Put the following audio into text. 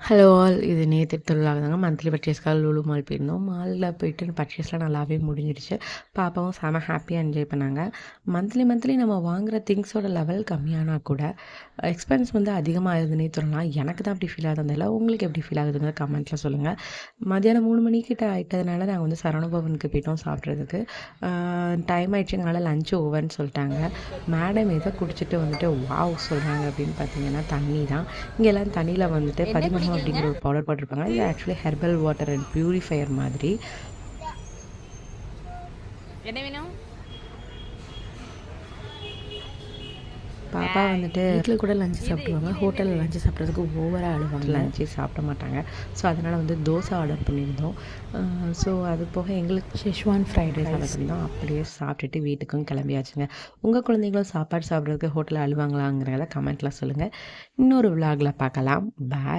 Hello all, இது நேற்று திருவிழாங்க தாங்க. மந்த்லி பர்ச்சேஸ்க்காக லுலு மால் போயிருந்தோம். மாலில் போயிட்டு பர்ச்சேஸ்லாம் நல்லாவே முடிஞ்சிடுச்சு. பாப்பாவும் செம ஹாப்பியாக என்ஜாய் பண்ணாங்க. மந்த்லி நம்ம வாங்குகிற திங்ஸோட லெவல் கம்மியானா கூட எக்ஸ்பென்ஸ் வந்து அதிகமாகுதுன்னே சொல்லலாம். எனக்கு தான் அப்படி ஃபீல் ஆகுதுல, உங்களுக்கு எப்படி ஃபீல் ஆகுதுங்க கமெண்ட்டில் சொல்லுங்கள். மதியானம் 3 மணிக்கிட்ட ஆகிட்டதுனால நாங்கள் வந்து சரவணபவனுக்கு போயிட்டோம் சாப்பிட்றதுக்கு. டைம் ஆகிடுச்சுங்கனால லஞ்ச் ஓவர்னு சொல்லிட்டாங்க. மேடம் எதை குடிச்சிட்டு வந்துட்டு வாவ் சொல்கிறாங்க அப்படின்னு பார்த்தீங்கன்னா தண்ணி தான். இங்கே எல்லாம் தண்ணியில் வந்துட்டு பதிமூணு அப்படிங்கிற ஒரு பவுடர் போட்டிருப்பாங்க. இது actually herbal water and purifier மாதிரி. என்ன வேணும்? பாப்பா வந்துட்டு வீட்டில் கூட லஞ்சு சாப்பிடுவாங்க. ஹோட்டலில் லஞ்சு சாப்பிட்றதுக்கு ஓவராக அழுவாங்க. லஞ்சே சாப்பிட மாட்டாங்க. ஸோ அதனால் வந்து தோசை ஆர்டர் பண்ணியிருந்தோம். ஸோ அது போக எங்களுக்கு ஷெஷ்வான் ஃப்ரைட் ரைஸ் ஆர்டர் பண்ணியிருந்தோம். அப்படியே சாப்பிட்டுட்டு வீட்டுக்கும் கிளம்பியாச்சுங்க. உங்கள் குழந்தைங்களும் சாப்பாடு சாப்பிட்றதுக்கு ஹோட்டலில் அழுவாங்களாங்கிறத கமெண்ட்டில் சொல்லுங்கள். இன்னொரு விலாகில் பார்க்கலாம். பாய்.